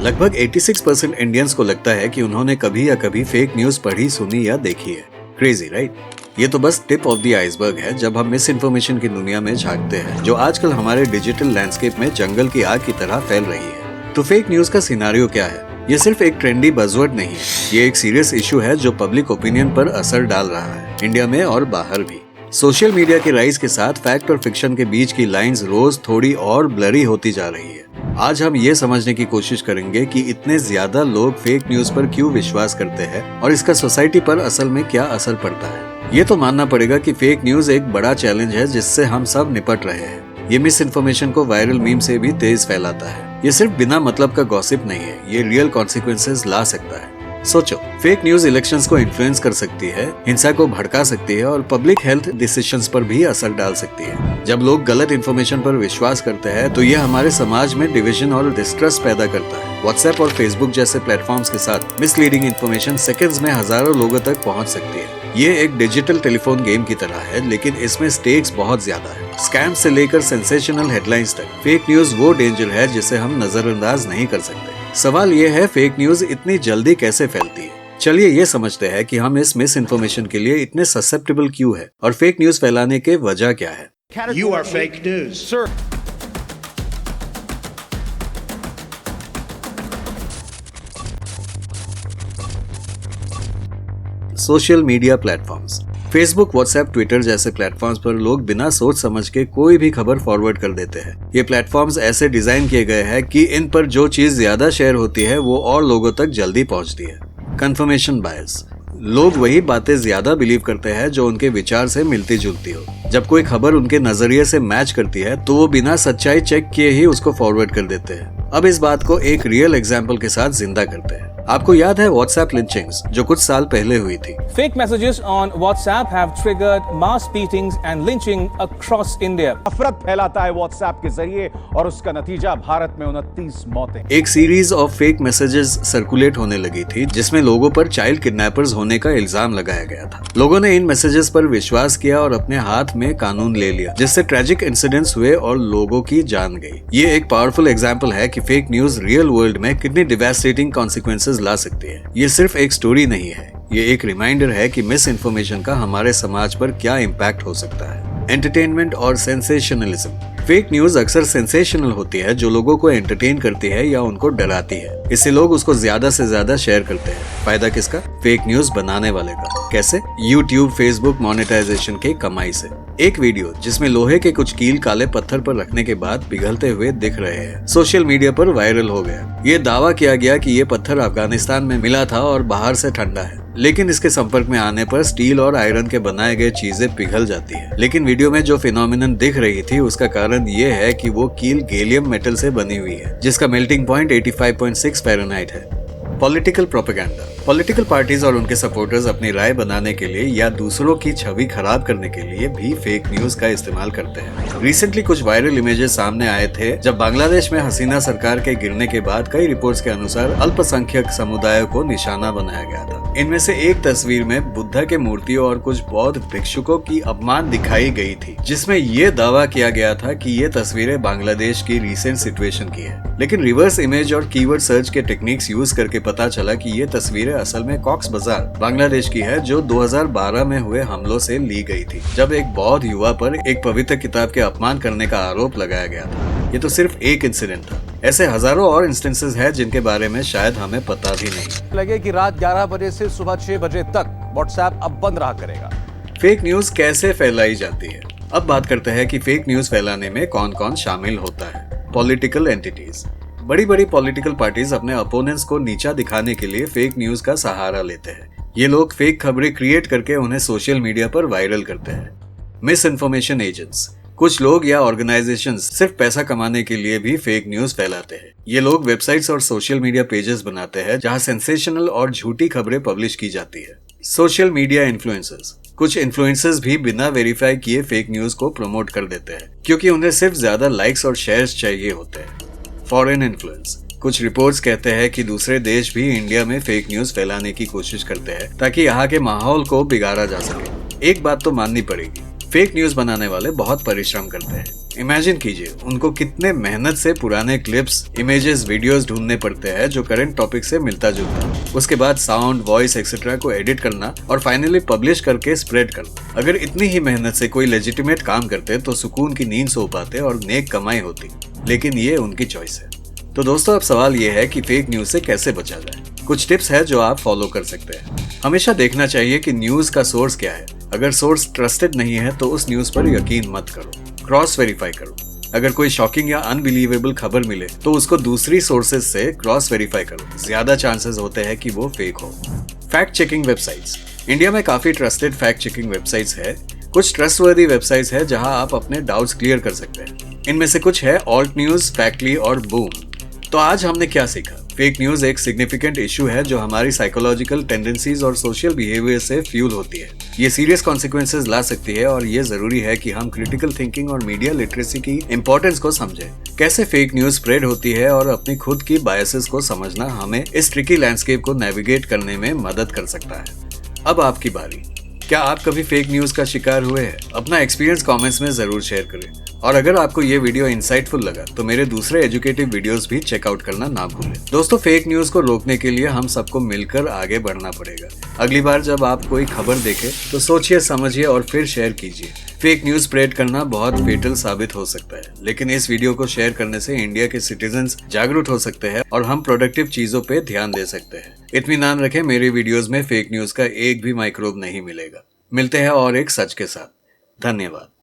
लगभग 86% इंडियंस को लगता है कि उन्होंने कभी या कभी फेक न्यूज पढ़ी, सुनी या देखी है। Crazy right? ये तो बस टिप ऑफ द आइसबर्ग है जब हम मिस इन्फॉर्मेशन की दुनिया में झांकते हैं, जो आजकल हमारे डिजिटल लैंडस्केप में जंगल की आग की तरह फैल रही है। तो फेक न्यूज का सिनारियो क्या है? ये सिर्फ एक ट्रेंडी बज़वर्ड नहीं है, ये एक सीरियस इशू है जो पब्लिक ओपिनियन पर असर डाल रहा है, इंडिया में और बाहर भी। सोशल मीडिया के राइज के साथ फैक्ट और फिक्शन के बीच की लाइंस रोज थोड़ी और ब्लरी होती जा रही है। आज हम ये समझने की कोशिश करेंगे कि इतने ज्यादा लोग फेक न्यूज पर क्यों विश्वास करते हैं और इसका सोसाइटी पर असल में क्या असर पड़ता है। ये तो मानना पड़ेगा कि फेक न्यूज एक बड़ा चैलेंज है जिससे हम सब निपट रहे हैं। ये मिस इन्फॉर्मेशन को वायरल मीम से भी तेज फैलाता है। ये सिर्फ बिना मतलब का गॉसिप नहीं है, ये रियल कॉन्सिक्वेंसेस ला सकता है। सोचो, फेक न्यूज इलेक्शंस को इन्फ्लुएंस कर सकती है, हिंसा को भड़का सकती है और पब्लिक हेल्थ डिसीजंस पर भी असर डाल सकती है। जब लोग गलत इन्फॉर्मेशन पर विश्वास करते हैं तो ये हमारे समाज में डिवीजन और डिस्ट्रस्ट पैदा करता है। व्हाट्सएप और फेसबुक जैसे प्लेटफॉर्म्स के साथ मिसलीडिंग इन्फॉर्मेशन सेकंड्स में हजारों लोगों तक पहुंच सकती है। ये एक डिजिटल टेलीफोन गेम की तरह है, लेकिन इसमें स्टेक्स बहुत ज्यादा है। स्कैम से लेकर सेंसेशनल हेडलाइंस तक फेक न्यूज वो डेंजर है जिसे हम नजरअंदाज नहीं कर सकते। सवाल ये है, फेक न्यूज इतनी जल्दी कैसे फैलती है? चलिए ये समझते हैं कि हम इस मिस इन्फॉर्मेशन के लिए इतने ससेप्टेबल क्यों है और फेक न्यूज फैलाने के वजह क्या है। You are fake news, sir. Social media platforms, Facebook, WhatsApp, Twitter जैसे प्लेटफॉर्म्स पर लोग बिना सोच समझ के कोई भी खबर फॉरवर्ड कर देते हैं। ये प्लेटफॉर्म्स ऐसे डिजाइन किए गए हैं कि इन पर जो चीज ज्यादा शेयर होती है वो और लोगों तक जल्दी पहुंचती है। कंफर्मेशन बायस, लोग वही बातें ज्यादा बिलीव करते हैं जो उनके विचार से मिलती जुलती हो। जब कोई खबर उनके नजरिए से मैच करती है तो वो बिना सच्चाई चेक किए ही उसको फॉरवर्ड कर देते हैं। अब इस बात को एक रियल एग्जाम्पल के साथ जिंदा करते हैं। आपको याद है व्हाट्सएप लिंचिंग्स जो कुछ साल पहले हुई थी। Fake messages on WhatsApp have triggered mass beatings and lynching across India. नफरत फैलाता है व्हाट्सएप के जरिए और उसका नतीजा भारत में 29 मौतें। एक series of fake messages circulate होने लगी थी जिसमें लोगों पर चाइल्ड किडनैपर्स होने का इल्जाम लगाया गया था। लोगों ने इन मैसेजेस पर विश्वास किया और अपने हाथ में कानून ले लिया, जिससे ट्रेजिक इंसिडेंट्स हुए और लोगों की जान गई। ये एक पावरफुल एग्जाम्पल है कि फेक न्यूज रियल वर्ल्ड में कितनी डिवास्टेटिंग कॉन्सिक्वेंसेस ला सकती है। ये सिर्फ एक स्टोरी नहीं है, ये एक रिमाइंडर है कि मिस इन्फॉर्मेशन का हमारे समाज पर क्या इम्पैक्ट हो सकता है। एंटरटेनमेंट और सेंसेशनलिज्म, फेक न्यूज अक्सर सेंसेशनल होती है जो लोगों को एंटरटेन करती है या उनको डराती है। इससे लोग उसको ज्यादा से ज्यादा शेयर करते हैं। फायदा किसका? फेक न्यूज बनाने वाले का। कैसे? यूट्यूब, फेसबुक मोनेटाइजेशन के कमाई से। एक वीडियो जिसमें लोहे के कुछ कील काले पत्थर पर रखने के बाद पिघलते हुए दिख रहे हैं, सोशल मीडिया पर वायरल हो गया। ये दावा किया गया कि ये पत्थर अफगानिस्तान में मिला था और बाहर से ठंडा है, लेकिन इसके संपर्क में आने पर स्टील और आयरन के बनाए गए चीजें पिघल जाती है। लेकिन वीडियो में जो फिनोमिनन दिख रही थी उसका कारण ये है कि वो कील गैलियम मेटल से बनी हुई है, जिसका मेल्टिंग पॉइंट 85.6 फ़ारेनहाइट है। पॉलिटिकल प्रोपेगेंडा, पॉलिटिकल पार्टीज और उनके सपोर्टर्स अपनी राय बनाने के लिए या दूसरों की छवि खराब करने के लिए भी फेक न्यूज का इस्तेमाल करते हैं। रिसेंटली कुछ वायरल इमेजेस सामने आए थे जब बांग्लादेश में हसीना सरकार के गिरने के बाद कई रिपोर्ट्स के अनुसार अल्पसंख्यक समुदायों को निशाना बनाया गया था। इनमें से एक तस्वीर में बुद्धा के मूर्तियों और कुछ बौद्ध भिक्षुकों की अपमान दिखाई गई थी, जिसमें ये दावा किया गया था कि ये तस्वीरें बांग्लादेश की रिसेंट सिचुएशन की है। लेकिन रिवर्स इमेज और कीवर्ड सर्च के टेक्निक्स यूज करके पता चला कि ये तस्वीरें असल में कॉक्स बाजार, बांग्लादेश की है, जो 2012 में हुए हमलों से ली गई थी, जब एक बौद्ध युवा पर एक पवित्र किताब के अपमान करने का आरोप लगाया गया था। ये तो सिर्फ एक इंसिडेंट था, ऐसे हजारों और इंस्टेंसेस हैं जिनके बारे में शायद हमें पता भी नहीं। लगे कि रात 11 बजे से सुबह 6 बजे तक व्हाट्सएप अब बंद रहा करेगा। फेक न्यूज कैसे फैलाई जाती है? अब बात करते हैं कि फेक न्यूज फैलाने में कौन कौन शामिल होता है। पॉलिटिकल एंटिटीज, बड़ी बड़ी पॉलिटिकल पार्टीज अपने अपोनेंट्स को नीचा दिखाने के लिए फेक न्यूज का सहारा लेते हैं। ये लोग फेक खबरें क्रिएट करके उन्हें सोशल मीडिया पर वायरल करते हैं। मिस इन्फॉर्मेशन एजेंट्स, कुछ लोग या ऑर्गेनाइजेशंस सिर्फ पैसा कमाने के लिए भी फेक न्यूज फैलाते हैं। ये लोग वेबसाइट्स और सोशल मीडिया पेजेस बनाते हैं जहां सेंसेशनल और झूठी खबरें पब्लिश की जाती है। सोशल मीडिया इन्फ्लुएंसर्स, कुछ इन्फ्लुएंसर्स भी बिना वेरीफाई किए फेक न्यूज को प्रमोट कर देते हैं क्योंकि उन्हें सिर्फ ज्यादा लाइक्स और शेयर्स चाहिए होते हैं। फॉरेन इन्फ्लुएंस, कुछ रिपोर्ट्स कहते हैं कि दूसरे देश भी इंडिया में फेक न्यूज फैलाने की कोशिश करते हैं ताकि यहाँ के माहौल को बिगाड़ा जा सके। एक बात तो माननी पड़ेगी, फेक न्यूज बनाने वाले बहुत परिश्रम करते हैं। इमेजिन कीजिए उनको कितने मेहनत से पुराने क्लिप्स, इमेजेस, वीडियोस ढूंढने पड़ते हैं जो करंट टॉपिक से मिलता जुलता है। उसके बाद साउंड, वॉइस एक्सेट्रा को एडिट करना और फाइनली पब्लिश करके स्प्रेड करना। अगर इतनी ही मेहनत से कोई लेजिटिमेट काम करते तो सुकून की नींद सो पाते और नेक कमाई होती, लेकिन ये उनकी चॉइस है। तो दोस्तों, अब सवाल ये है कि फेक न्यूज से कैसे बचा जाए। कुछ टिप्स है जो आप फॉलो कर सकते हैं। हमेशा देखना चाहिए कि न्यूज का सोर्स क्या है। अगर सोर्स ट्रस्टेड नहीं है तो उस न्यूज पर यकीन मत करो, क्रॉस वेरीफाई करो। अगर कोई शॉकिंग या अनबिलीवेबल खबर मिले तो उसको दूसरी सोर्सेज से क्रॉस वेरीफाई करो, ज्यादा चांसेस होते हैं कि वो फेक हो। Fact checking websites. इंडिया में काफी ट्रस्टेड फैक्ट चेकिंग वेबसाइट्स है। कुछ ट्रस्टवर्दी वेबसाइट्स है जहां आप अपने डाउट्स क्लियर कर सकते हैं। इनमें से कुछ है ऑल्ट न्यूज, फैक्टली और बूम। तो आज हमने क्या सीखा? फेक न्यूज एक सिग्निफिकेंट इशू है जो हमारी साइकोलॉजिकल टेंडेंसीज और सोशल बिहेवियर से फ्यूल होती है। ये सीरियस कॉन्सिक्वेंसेज ला सकती है और ये जरूरी है कि हम क्रिटिकल थिंकिंग और मीडिया लिटरेसी की इंपॉर्टेंस को समझें। कैसे फेक न्यूज स्प्रेड होती है और अपनी खुद की बायसेस को समझना हमें इस ट्रिकी लैंडस्केप को नेविगेट करने में मदद कर सकता है। अब आपकी बारी। क्या आप कभी फेक न्यूज का शिकार हुए हैं? अपना एक्सपीरियंस कमेंट्स में जरूर शेयर करें। और अगर आपको ये वीडियो इंसाइटफुल लगा तो मेरे दूसरे एजुकेटिव वीडियोस भी चेकआउट करना ना भूलें। दोस्तों, फेक न्यूज को रोकने के लिए हम सबको मिलकर आगे बढ़ना पड़ेगा। अगली बार जब आप कोई खबर देखें तो सोचिए, समझिए और फिर शेयर कीजिए। फेक न्यूज स्प्रेड करना बहुत फेटल साबित हो सकता है, लेकिन इस वीडियो को शेयर करने से इंडिया के सिटीजन्स जागरूक हो सकते हैं और हम प्रोडक्टिव चीजों पे ध्यान दे सकते हैं। इत्मीनान रखें, मेरे वीडियोस में फेक न्यूज का एक भी माइक्रोब नहीं मिलेगा। मिलते हैं और एक सच के साथ। धन्यवाद।